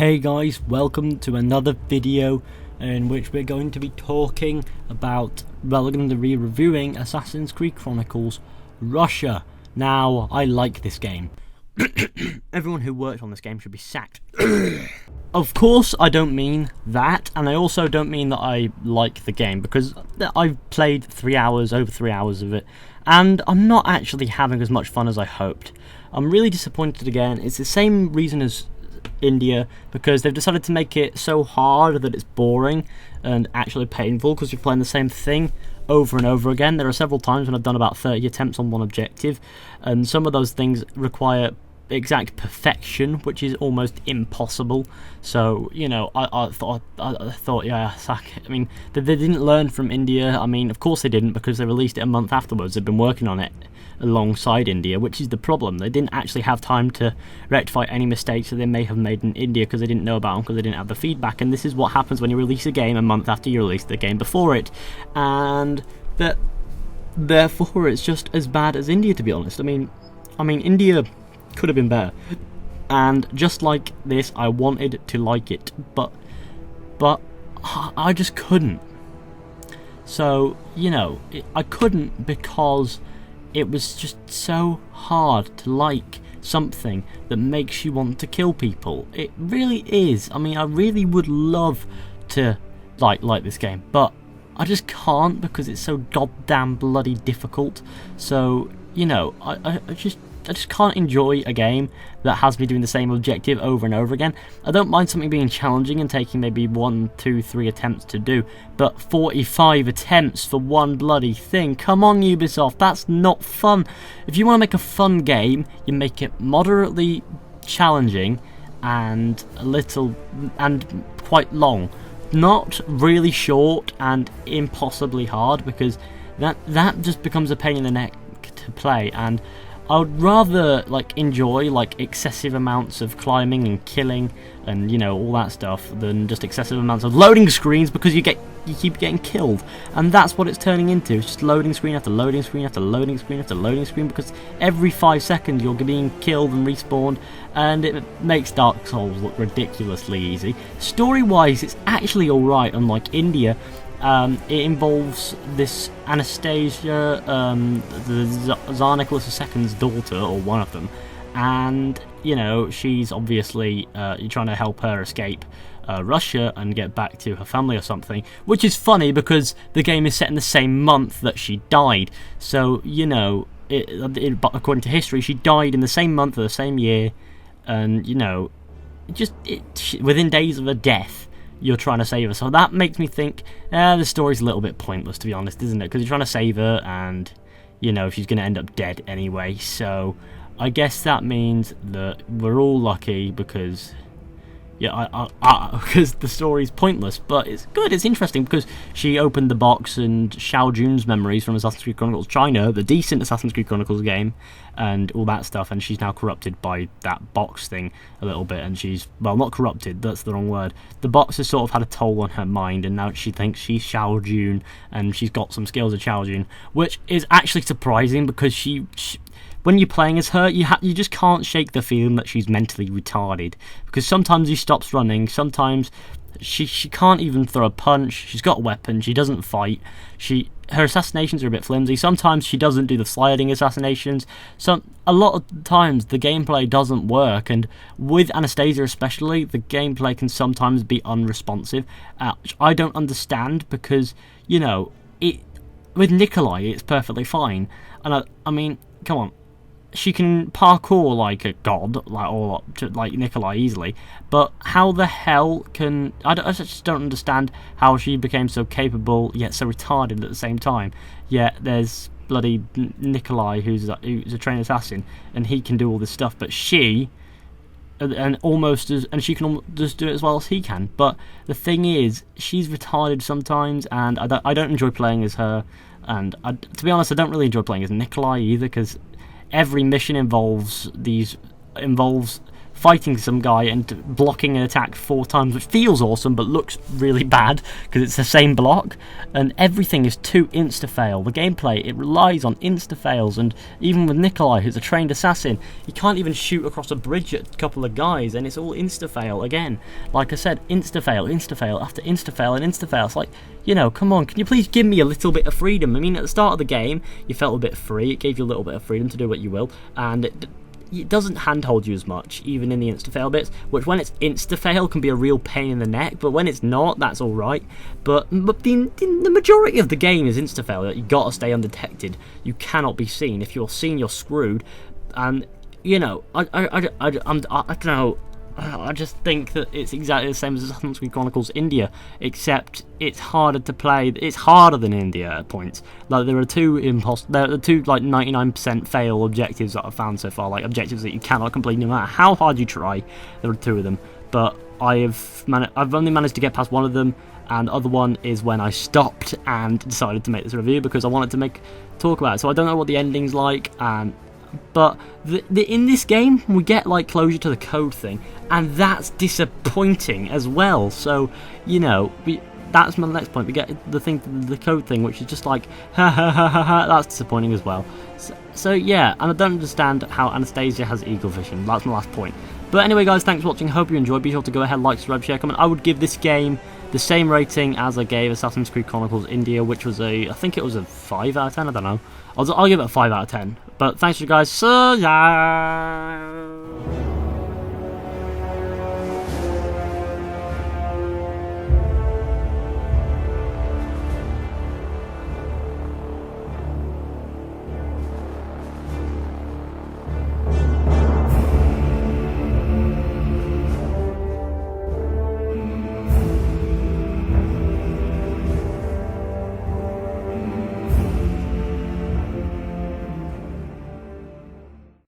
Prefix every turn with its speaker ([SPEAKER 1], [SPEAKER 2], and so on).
[SPEAKER 1] Hey guys, welcome to another video in which we're going to be talking about, well, we're going to be reviewing Assassin's Creed Chronicles Russia. Now, I like this game. Everyone who worked on this game should be sacked. Of course, I don't mean that, and I also don't mean that I like the game, because I've played over 3 hours of it, and I'm not actually having as much fun as I hoped. I'm really disappointed again. It's the same reason as India, because they've decided to make it so hard that it's boring and actually painful because you're playing the same thing over and over again. There are several times when I've done about 30 attempts on one objective, and some of those things require exact perfection, which is almost impossible. So, you know, I thought, yeah, sack it. I mean, they didn't learn from India. I mean, of course they didn't, because they released it a month afterwards. They've been working on it alongside India, which is the problem. They didn't actually have time to rectify any mistakes that they may have made in India because they didn't know about them, because they didn't have the feedback. And this is what happens when you release a game a month after you released the game before it, and that therefore it's just as bad as India, to be honest. I mean India could have been better, and just like this, I wanted to like it, but I just couldn't. So, you know, I couldn't because it was just so hard to like something that makes you want to kill people. It really is. I mean, I really would love to like this game, but I just can't because it's so goddamn bloody difficult. So, you know, I just can't enjoy a game that has me doing the same objective over and over again. I don't mind something being challenging and taking maybe 1, 2, 3 attempts to do, but 45 attempts for one bloody thing? Come on, Ubisoft, that's not fun. If you want to make a fun game, you make it moderately challenging and quite long. Not really short and impossibly hard, because that just becomes a pain in the neck to play, and I would rather enjoy excessive amounts of climbing and killing and, you know, all that stuff than just excessive amounts of loading screens, because you keep getting killed, and that's what it's turning into. It's just loading screen after loading screen after loading screen after loading screen, because every 5 seconds you're being killed and respawned, and it makes Dark Souls look ridiculously easy. Story-wise, it's actually alright, unlike India. It involves this Anastasia, the Tsar Nicholas II's daughter, or one of them, and, you know, she's obviously you're trying to help her escape Russia and get back to her family or something, which is funny because the game is set in the same month that she died. So, you know, according to history, she died in the same month of the same year, and, you know, within days of her death, you're trying to save her. So that makes me think the story's a little bit pointless, to be honest, isn't it? Because you're trying to save her, and, you know, she's going to end up dead anyway. So I guess that means that we're all lucky, because, yeah, because the story's pointless. But it's good, it's interesting, because she opened the box and Xiao Jun's memories from Assassin's Creed Chronicles China, the decent Assassin's Creed Chronicles game, and all that stuff, and she's now corrupted by that box thing a little bit, and she's, well, not corrupted, that's the wrong word. The box has sort of had a toll on her mind, and now she thinks she's Xiao Jun, and she's got some skills of Xiao Jun, which is actually surprising, because she when you're playing as her, you just can't shake the feeling that she's mentally retarded, because sometimes she stops running, sometimes she can't even throw a punch, she's got a weapon, she doesn't fight, her assassinations are a bit flimsy, sometimes she doesn't do the sliding assassinations, a lot of times the gameplay doesn't work, and with Anastasia especially, the gameplay can sometimes be unresponsive, which I don't understand, because, you know, with Nikolai it's perfectly fine, and I mean, come on, she can parkour like a god, like Nikolai easily, but how the hell can... I just don't understand how she became so capable, yet so retarded at the same time. Yet there's bloody Nikolai, who's a trained assassin, and he can do all this stuff, but she... and she can just do it as well as he can. But the thing is, she's retarded sometimes, and I don't enjoy playing as her, and to be honest, I don't really enjoy playing as Nikolai either, because every mission involves fighting some guy and blocking an attack 4 times, which feels awesome but looks really bad because it's the same block, and everything is too insta-fail. The gameplay, it relies on insta-fails, and even with Nikolai, who's a trained assassin, he can't even shoot across a bridge at a couple of guys, and it's all insta-fail again. Like I said, insta-fail, insta-fail after insta-fail and insta-fail. It's like, you know, come on, can you please give me a little bit of freedom? I mean, at the start of the game, you felt a bit free, it gave you a little bit of freedom to do what you will, and it doesn't handhold you as much, even in the insta-fail bits, which when it's insta-fail can be a real pain in the neck, but when it's not, that's alright. But the majority of the game is insta-fail. You gotta stay undetected, you cannot be seen. If you're seen, you're screwed, and, you know, I don't know, I just think that it's exactly the same as Assassin's Creed Chronicles India, except it's harder to play. It's harder than India at points. Like, there are two like 99% fail objectives that I've found so far, like objectives that you cannot complete no matter how hard you try. There are 2 of them, but I've only managed to get past one of them, and the other one is when I stopped and decided to make this review because I wanted to talk about it. So I don't know what the ending's like, but in this game we get like closure to the code thing, and that's disappointing as well. So, you know, that's my next point. We get the code thing, which is just like ha ha ha ha ha. That's disappointing as well. So yeah, and I don't understand how Anastasia has eagle vision. That's my last point. But anyway, guys, thanks for watching. Hope you enjoyed. Be sure to go ahead, like, subscribe, share, comment. I would give this game the same rating as I gave Assassin's Creed Chronicles India, which was I think it was a 5 out of 10. I don't know. I'll give it a 5 out of 10. But thanks, you guys. So yeah.